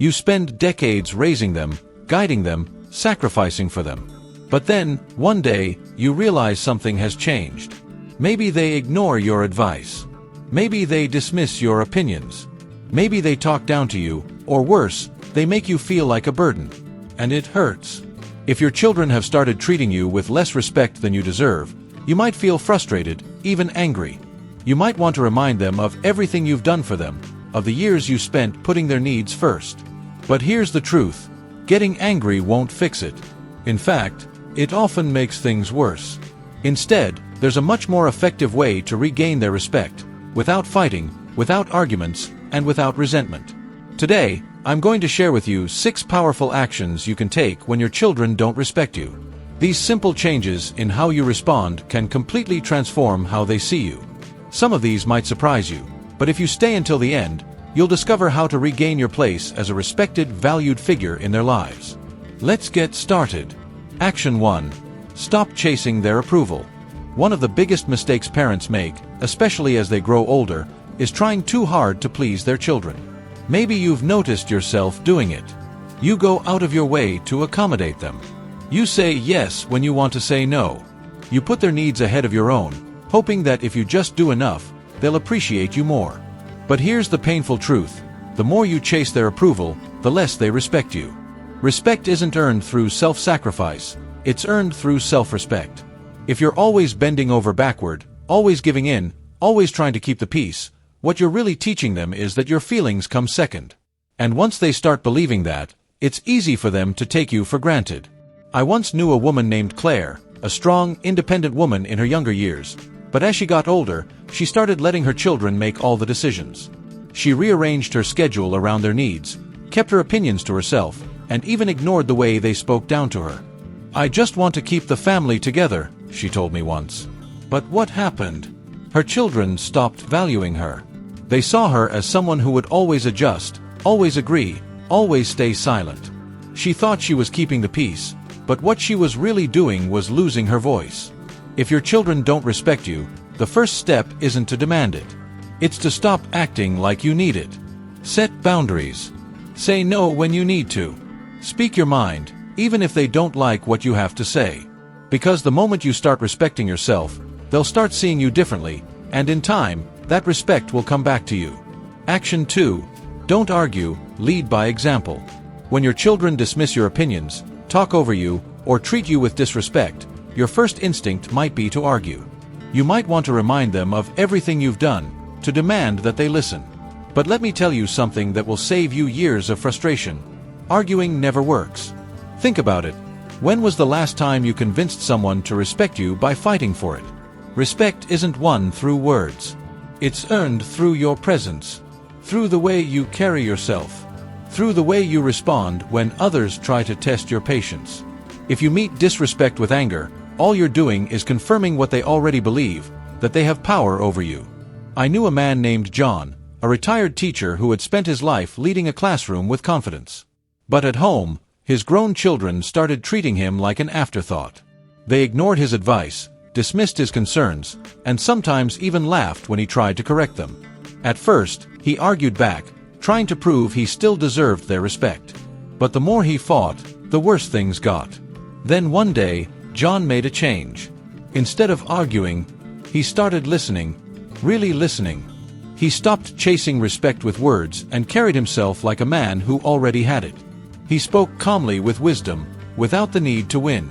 You spend decades raising them, guiding them, sacrificing for them. But then, one day, you realize something has changed. Maybe they ignore your advice. Maybe they dismiss your opinions. Maybe they talk down to you, or worse, they make you feel like a burden. And it hurts. If your children have started treating you with less respect than you deserve, you might feel frustrated, even angry. You might want to remind them of everything you've done for them, of the years you spent putting their needs first. But here's the truth. Getting angry won't fix it. In fact, it often makes things worse. Instead, there's a much more effective way to regain their respect, without fighting, without arguments, and without resentment. Today, I'm going to share with you 6 powerful actions you can take when your children don't respect you. These simple changes in how you respond can completely transform how they see you. Some of these might surprise you, but if you stay until the end, you'll discover how to regain your place as a respected, valued figure in their lives. Let's get started. Action 1. Stop chasing their approval. One of the biggest mistakes parents make, especially as they grow older, is trying too hard to please their children. Maybe you've noticed yourself doing it. You go out of your way to accommodate them. You say yes when you want to say no. You put their needs ahead of your own, hoping that if you just do enough, they'll appreciate you more. But here's the painful truth. The more you chase their approval, the less they respect you. Respect isn't earned through self-sacrifice, it's earned through self-respect. If you're always bending over backward, always giving in, always trying to keep the peace, what you're really teaching them is that your feelings come second. And once they start believing that, it's easy for them to take you for granted. I once knew a woman named Claire, a strong, independent woman in her younger years. But as she got older, she started letting her children make all the decisions. She rearranged her schedule around their needs, kept her opinions to herself, and even ignored the way they spoke down to her. "I just want to keep the family together," she told me once. But what happened? Her children stopped valuing her. They saw her as someone who would always adjust, always agree, always stay silent. She thought she was keeping the peace, but what she was really doing was losing her voice. If your children don't respect you, the first step isn't to demand it. It's to stop acting like you need it. Set boundaries. Say no when you need to. Speak your mind, even if they don't like what you have to say. Because the moment you start respecting yourself, they'll start seeing you differently, and in time, that respect will come back to you. Action 2. Don't argue, lead by example. When your children dismiss your opinions, talk over you, or treat you with disrespect, your first instinct might be to argue. You might want to remind them of everything you've done, to demand that they listen. But let me tell you something that will save you years of frustration. Arguing never works. Think about it. When was the last time you convinced someone to respect you by fighting for it? Respect isn't won through words. It's earned through your presence, through the way you carry yourself, through the way you respond when others try to test your patience. If you meet disrespect with anger, all you're doing is confirming what they already believe, that they have power over you. I knew a man named John, a retired teacher who had spent his life leading a classroom with confidence. But at home, his grown children started treating him like an afterthought. They ignored his advice, dismissed his concerns, and sometimes even laughed when he tried to correct them. At first, he argued back, trying to prove he still deserved their respect. But the more he fought, the worse things got. Then one day, John made a change. Instead of arguing, he started listening, really listening. He stopped chasing respect with words and carried himself like a man who already had it. He spoke calmly with wisdom, without the need to win.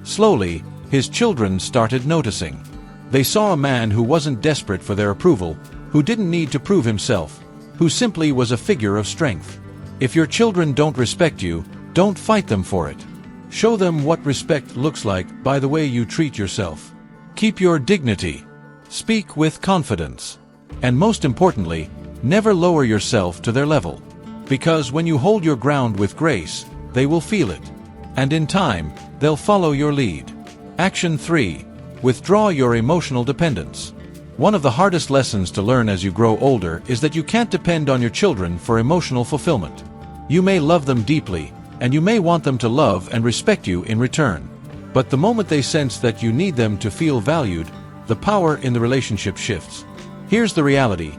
Slowly, his children started noticing. They saw a man who wasn't desperate for their approval, who didn't need to prove himself, who simply was a figure of strength. If your children don't respect you, don't fight them for it. Show them what respect looks like by the way you treat yourself. Keep your dignity. Speak with confidence. And most importantly, never lower yourself to their level. Because when you hold your ground with grace, they will feel it. And in time, they'll follow your lead. Action 3. Withdraw your emotional dependence. One of the hardest lessons to learn as you grow older is that you can't depend on your children for emotional fulfillment. You may love them deeply, and you may want them to love and respect you in return. But the moment they sense that you need them to feel valued, the power in the relationship shifts. Here's the reality.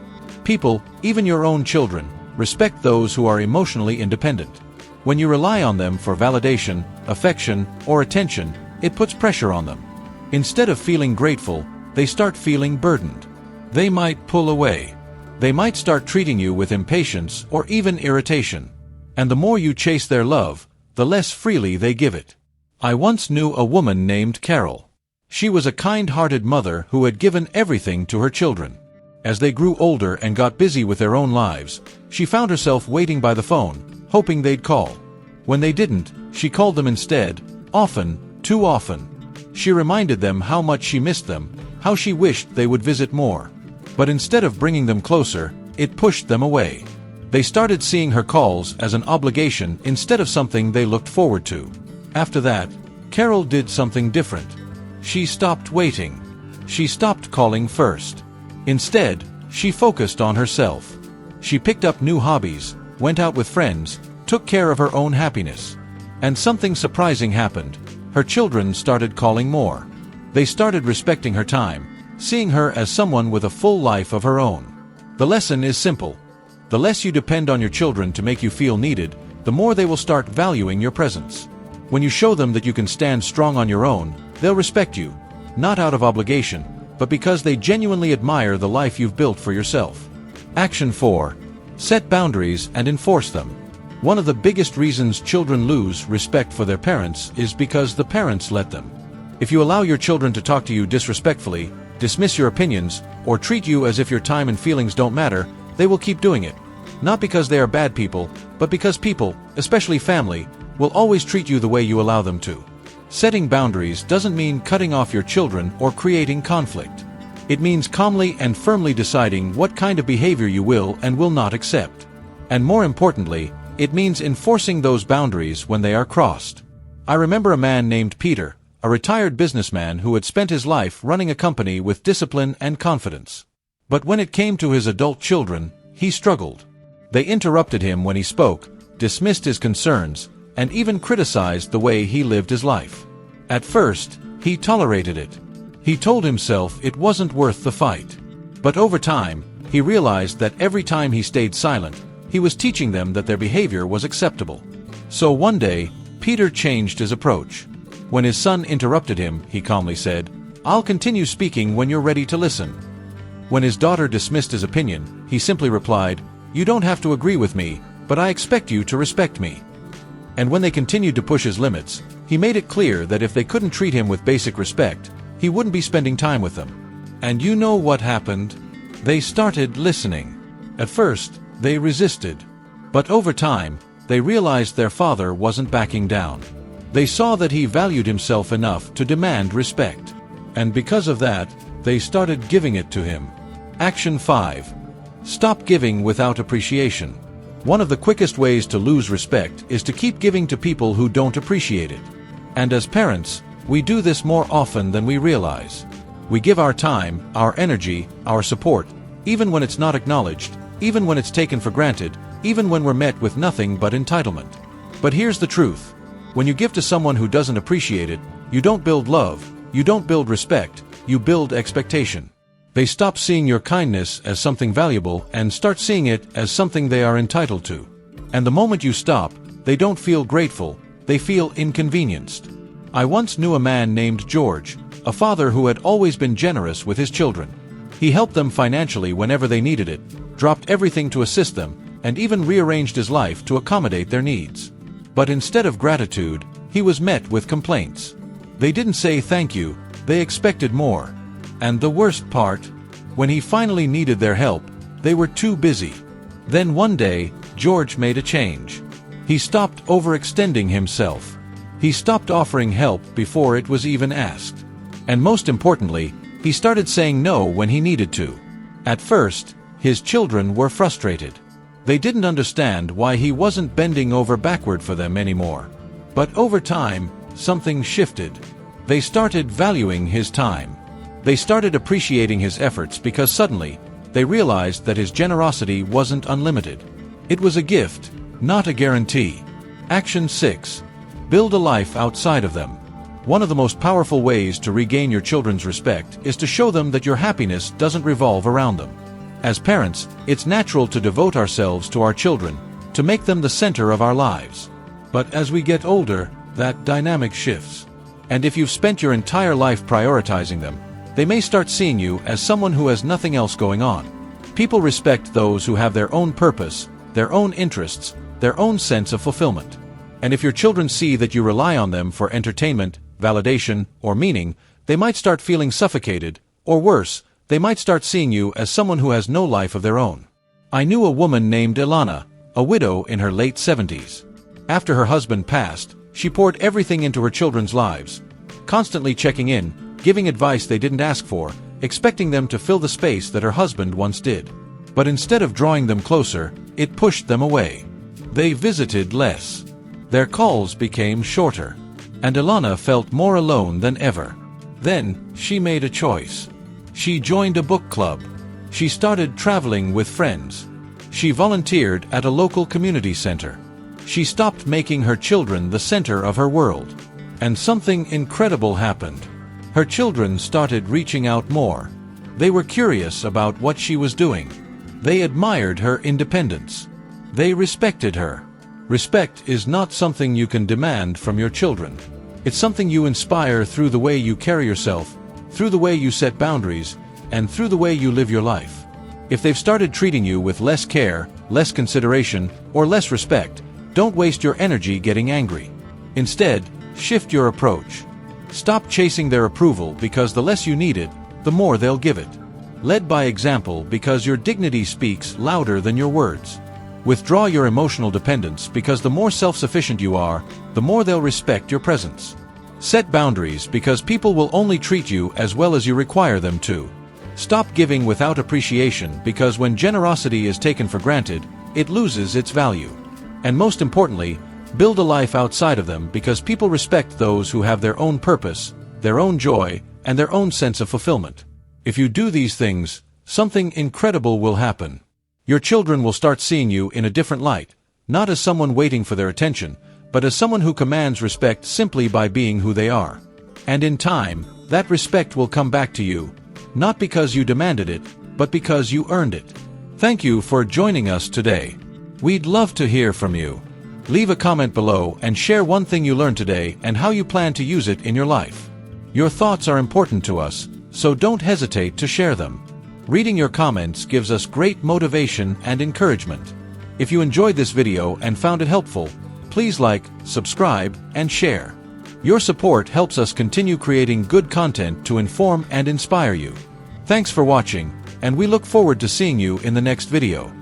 People, even your own children, Respect those who are emotionally independent. When you rely on them for validation, affection, or attention, it puts pressure on them. Instead of feeling grateful, they start feeling burdened. They might pull away. They might start treating you with impatience or even irritation. And the more you chase their love, the less freely they give it. I once knew a woman named Carol. She was a kind-hearted mother who had given everything to her children. As they grew older and got busy with their own lives, she found herself waiting by the phone, hoping they'd call. When they didn't, she called them instead, often, too often. She reminded them how much she missed them, how she wished they would visit more. But instead of bringing them closer, it pushed them away. They started seeing her calls as an obligation instead of something they looked forward to. After that, Carol did something different. She stopped waiting. She stopped calling first. Instead, she focused on herself. She picked up new hobbies, went out with friends, took care of her own happiness. And something surprising happened. Her children started calling more. They started respecting her time, seeing her as someone with a full life of her own. The lesson is simple. The less you depend on your children to make you feel needed, the more they will start valuing your presence. When you show them that you can stand strong on your own, they'll respect you, not out of obligation, but because they genuinely admire the life you've built for yourself. Action 4. Set boundaries and enforce them. One of the biggest reasons children lose respect for their parents is because the parents let them. If you allow your children to talk to you disrespectfully, dismiss your opinions, or treat you as if your time and feelings don't matter, they will keep doing it. Not because they are bad people, but because people, especially family, will always treat you the way you allow them to. Setting boundaries doesn't mean cutting off your children or creating conflict. It means calmly and firmly deciding what kind of behavior you will and will not accept. And more importantly, it means enforcing those boundaries when they are crossed. I remember a man named Peter, a retired businessman who had spent his life running a company with discipline and confidence. But when it came to his adult children, he struggled. They interrupted him when he spoke, dismissed his concerns, and even criticized the way he lived his life. At first, he tolerated it. He told himself it wasn't worth the fight. But over time, he realized that every time he stayed silent, he was teaching them that their behavior was acceptable. So one day, Peter changed his approach. When his son interrupted him, he calmly said, "I'll continue speaking when you're ready to listen." When his daughter dismissed his opinion, he simply replied, "You don't have to agree with me, but I expect you to respect me." And when they continued to push his limits, he made it clear that if they couldn't treat him with basic respect, he wouldn't be spending time with them. And you know what happened? They started listening. At first, they resisted. But over time, they realized their father wasn't backing down. They saw that he valued himself enough to demand respect. And because of that, they started giving it to him. Action 5. Stop giving without appreciation. One of the quickest ways to lose respect is to keep giving to people who don't appreciate it. And as parents, we do this more often than we realize. We give our time, our energy, our support, even when it's not acknowledged, even when it's taken for granted, even when we're met with nothing but entitlement. But here's the truth. When you give to someone who doesn't appreciate it, you don't build love, you don't build respect, you build expectation. They stop seeing your kindness as something valuable and start seeing it as something they are entitled to. And the moment you stop, they don't feel grateful, they feel inconvenienced. I once knew a man named George, a father who had always been generous with his children. He helped them financially whenever they needed it, dropped everything to assist them, and even rearranged his life to accommodate their needs. But instead of gratitude, he was met with complaints. They didn't say thank you, they expected more. And the worst part, when he finally needed their help, they were too busy. Then one day, George made a change. He stopped overextending himself. He stopped offering help before it was even asked. And most importantly, he started saying no when he needed to. At first, his children were frustrated. They didn't understand why he wasn't bending over backward for them anymore. But over time, something shifted. They started valuing his time. They started appreciating his efforts because suddenly, they realized that his generosity wasn't unlimited. It was a gift, not a guarantee. Action 6. Build a life outside of them. One of the most powerful ways to regain your children's respect is to show them that your happiness doesn't revolve around them. As parents, it's natural to devote ourselves to our children, to make them the center of our lives. But as we get older, that dynamic shifts. And if you've spent your entire life prioritizing them, they may start seeing you as someone who has nothing else going on. People respect those who have their own purpose, their own interests, their own sense of fulfillment. And if your children see that you rely on them for entertainment, validation, or meaning, they might start feeling suffocated, or worse, they might start seeing you as someone who has no life of their own. I knew a woman named Ilana, a widow in her late 70s. After her husband passed, she poured everything into her children's lives, constantly checking in, giving advice they didn't ask for, expecting them to fill the space that her husband once did. But instead of drawing them closer, it pushed them away. They visited less. Their calls became shorter. And Ilana felt more alone than ever. Then, she made a choice. She joined a book club. She started traveling with friends. She volunteered at a local community center. She stopped making her children the center of her world. And something incredible happened. Her children started reaching out more. They were curious about what she was doing. They admired her independence. They respected her. Respect is not something you can demand from your children. It's something you inspire through the way you carry yourself, through the way you set boundaries, and through the way you live your life. If they've started treating you with less care, less consideration, or less respect, don't waste your energy getting angry. Instead, shift your approach. Stop chasing their approval because the less you need it, the more they'll give it. Lead by example because your dignity speaks louder than your words. Withdraw your emotional dependence because the more self-sufficient you are, the more they'll respect your presence. Set boundaries because people will only treat you as well as you require them to. Stop giving without appreciation because when generosity is taken for granted, it loses its value. And most importantly, build a life outside of them because people respect those who have their own purpose, their own joy, and their own sense of fulfillment. If you do these things, something incredible will happen. Your children will start seeing you in a different light, not as someone waiting for their attention, but as someone who commands respect simply by being who they are. And in time, that respect will come back to you, not because you demanded it, but because you earned it. Thank you for joining us today. We'd love to hear from you. Leave a comment below and share one thing you learned today and how you plan to use it in your life. Your thoughts are important to us, so don't hesitate to share them. Reading your comments gives us great motivation and encouragement. If you enjoyed this video and found it helpful, please like, subscribe, and share. Your support helps us continue creating good content to inform and inspire you. Thanks for watching, and we look forward to seeing you in the next video.